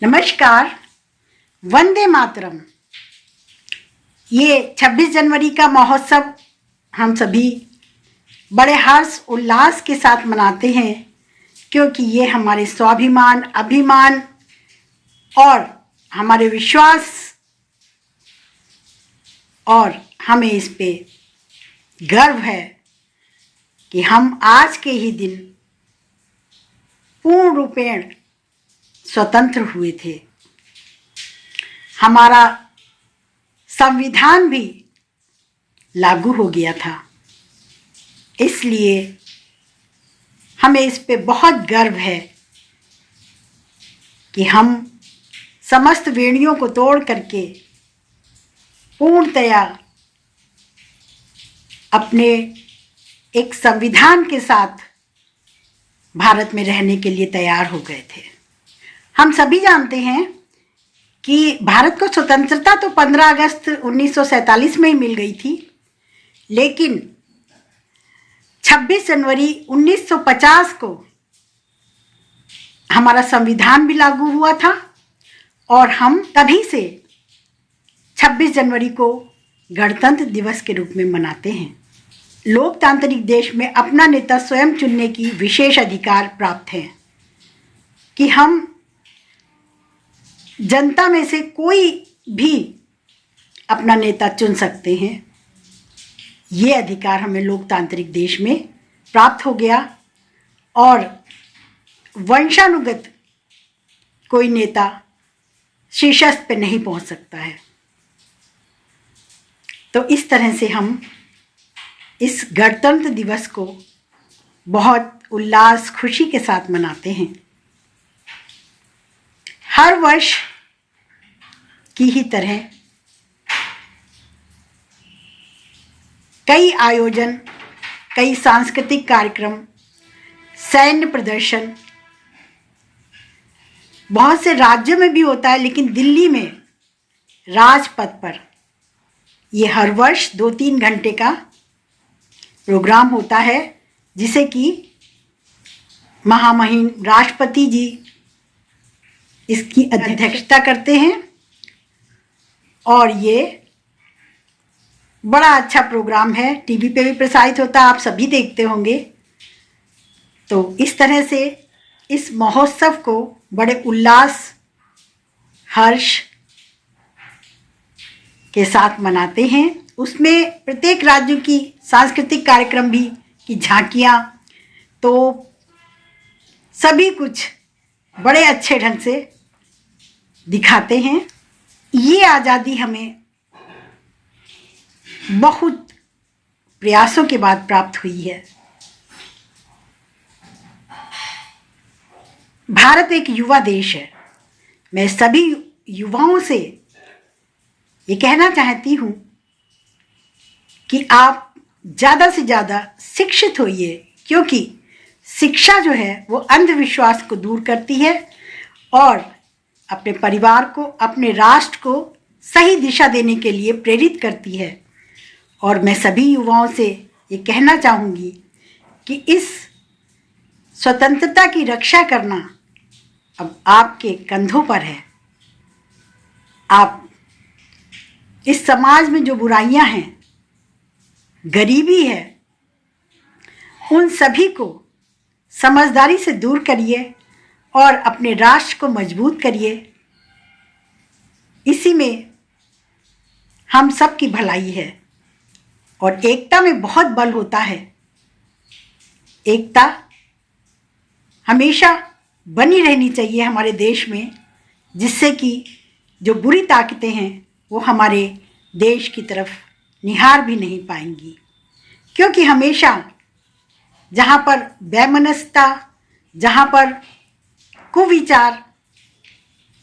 नमस्कार। वंदे मातरम। ये 26 जनवरी का महोत्सव हम सभी बड़े हर्ष उल्लास के साथ मनाते हैं, क्योंकि ये हमारे स्वाभिमान, अभिमान और हमारे विश्वास और हमें इस पे गर्व है कि हम आज के ही दिन पूर्ण रूपेण स्वतंत्र हुए थे। हमारा संविधान भी लागू हो गया था, इसलिए हमें इस पे बहुत गर्व है कि हम समस्त वेड़ियों को तोड़ करके पूर्णतया अपने एक संविधान के साथ भारत में रहने के लिए तैयार हो गए थे। हम सभी जानते हैं कि भारत को स्वतंत्रता तो 15 अगस्त 1947 में ही मिल गई थी, लेकिन 26 जनवरी 1950 को हमारा संविधान भी लागू हुआ था और हम तभी से 26 जनवरी को गणतंत्र दिवस के रूप में मनाते हैं। लोकतांत्रिक देश में अपना नेता स्वयं चुनने की विशेष अधिकार प्राप्त है कि हम जनता में से कोई भी अपना नेता चुन सकते हैं। ये अधिकार हमें लोकतांत्रिक देश में प्राप्त हो गया और वंशानुगत कोई नेता शीर्षस्थ पे नहीं पहुंच सकता है। तो इस तरह से हम इस गणतंत्र दिवस को बहुत उल्लास खुशी के साथ मनाते हैं। हर वर्ष की ही तरह कई आयोजन, कई सांस्कृतिक कार्यक्रम, सैन्य प्रदर्शन बहुत से राज्यों में भी होता है, लेकिन दिल्ली में राजपथ पर ये हर वर्ष 2-3 घंटे का प्रोग्राम होता है, जिसे कि महामहिम राष्ट्रपति जी इसकी अध्यक्षता करते हैं और ये बड़ा अच्छा प्रोग्राम है। टीवी पे भी प्रसारित होता है, आप सभी देखते होंगे। तो इस तरह से इस महोत्सव को बड़े उल्लास, हर्ष के साथ मनाते हैं। उसमें प्रत्येक राज्य की सांस्कृतिक कार्यक्रम भी की झांकियाँ, तो सभी कुछ बड़े अच्छे ढंग से दिखाते हैं। ये आज़ादी हमें बहुत प्रयासों के बाद प्राप्त हुई है। भारत एक युवा देश है। मैं सभी युवाओं से ये कहना चाहती हूँ कि आप ज़्यादा से ज़्यादा शिक्षित होइए, क्योंकि शिक्षा जो है वो अंधविश्वास को दूर करती है और अपने परिवार को, अपने राष्ट्र को सही दिशा देने के लिए प्रेरित करती है। और मैं सभी युवाओं से ये कहना चाहूँगी कि इस स्वतंत्रता की रक्षा करना अब आपके कंधों पर है। आप इस समाज में जो बुराइयां हैं, गरीबी है, उन सभी को समझदारी से दूर करिए और अपने राष्ट्र को मजबूत करिए। इसी में हम सब की भलाई है और एकता में बहुत बल होता है। एकता हमेशा बनी रहनी चाहिए हमारे देश में, जिससे कि जो बुरी ताकतें हैं वो हमारे देश की तरफ निहार भी नहीं पाएंगी। क्योंकि हमेशा जहाँ पर वैमनस्यता, जहाँ पर कुविचार,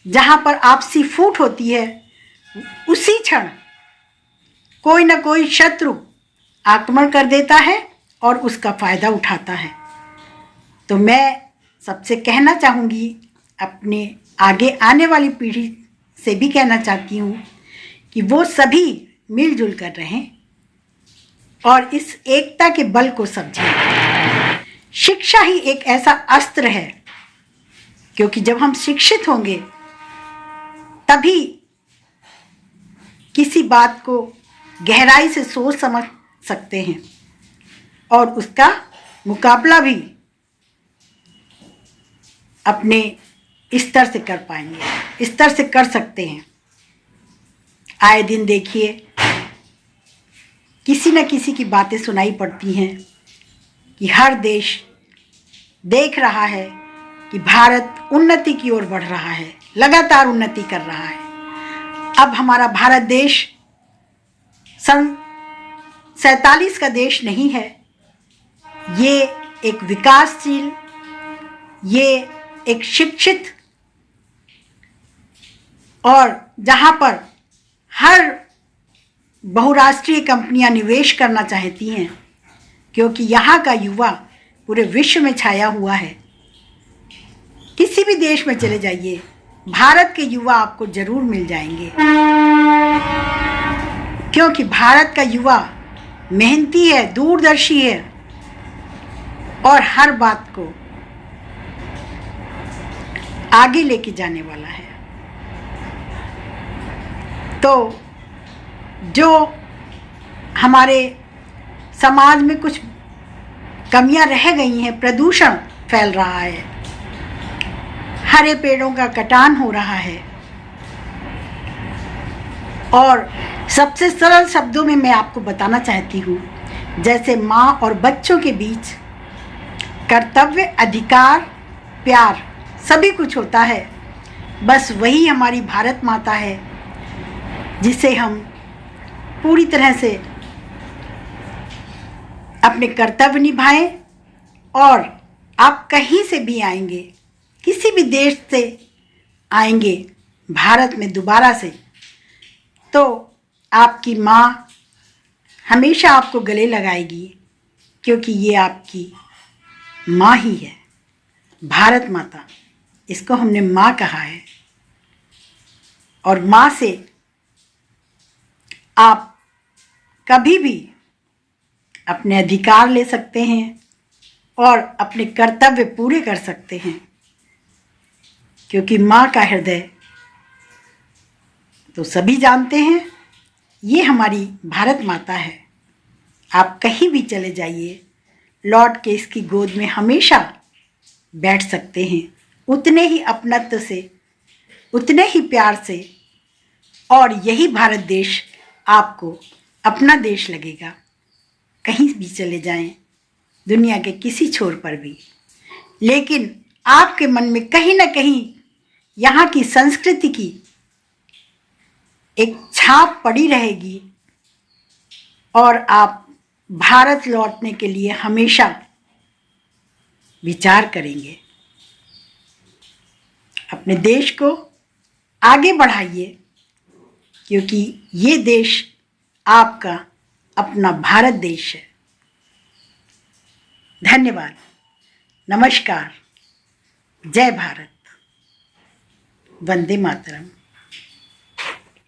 जहाँ पर आपसी फूट होती है, उसी क्षण कोई ना कोई शत्रु आक्रमण कर देता है और उसका फ़ायदा उठाता है। तो मैं सबसे कहना चाहूँगी, अपने आगे आने वाली पीढ़ी से भी कहना चाहती हूँ कि वो सभी मिलजुल कर रहें और इस एकता के बल को समझें। शिक्षा ही एक ऐसा अस्त्र है, क्योंकि जब हम शिक्षित होंगे तभी किसी बात को गहराई से सोच समझ सकते हैं और उसका मुकाबला भी अपने स्तर से कर पाएंगे, स्तर से कर सकते हैं। आए दिन देखिए किसी न किसी की बातें सुनाई पड़ती हैं कि हर देश देख रहा है कि भारत उन्नति की ओर बढ़ रहा है, लगातार उन्नति कर रहा है। अब हमारा भारत देश सन 47 का देश नहीं है, ये एक विकासशील, ये एक शिक्षित और जहाँ पर हर बहुराष्ट्रीय कंपनियां निवेश करना चाहती हैं, क्योंकि यहाँ का युवा पूरे विश्व में छाया हुआ है। किसी भी देश में चले जाइए, भारत के युवा आपको जरूर मिल जाएंगे, क्योंकि भारत का युवा मेहनती है, दूरदर्शी है और हर बात को आगे लेके जाने वाला है। तो जो हमारे समाज में कुछ कमियां रह गई हैं, प्रदूषण फैल रहा है, हरे पेड़ों का कटान हो रहा है, और सबसे सरल शब्दों में मैं आपको बताना चाहती हूँ, जैसे माँ और बच्चों के बीच कर्तव्य, अधिकार, प्यार सभी कुछ होता है, बस वही हमारी भारत माता है जिसे हम पूरी तरह से अपने कर्तव्य निभाएं। और आप कहीं से भी आएंगे, किसी भी देश से आएंगे भारत में दोबारा से, तो आपकी माँ हमेशा आपको गले लगाएगी, क्योंकि ये आपकी माँ ही है, भारत माता। इसको हमने माँ कहा है, और माँ से आप कभी भी अपने अधिकार ले सकते हैं और अपने कर्तव्य पूरे कर सकते हैं, क्योंकि माँ का हृदय तो सभी जानते हैं, ये हमारी भारत माता है। आप कहीं भी चले जाइए, लौट के इसकी गोद में हमेशा बैठ सकते हैं, उतने ही अपनत्व से, उतने ही प्यार से, और यही भारत देश आपको अपना देश लगेगा। कहीं भी चले जाएं, दुनिया के किसी छोर पर भी, लेकिन आपके मन में कहीं ना कहीं यहाँ की संस्कृति की एक छाप पड़ी रहेगी, और आप भारत लौटने के लिए हमेशा विचार करेंगे। अपने देश को आगे बढ़ाइए, क्योंकि ये देश आपका अपना भारत देश है। धन्यवाद, नमस्कार, जय भारत, वंदे मातरम।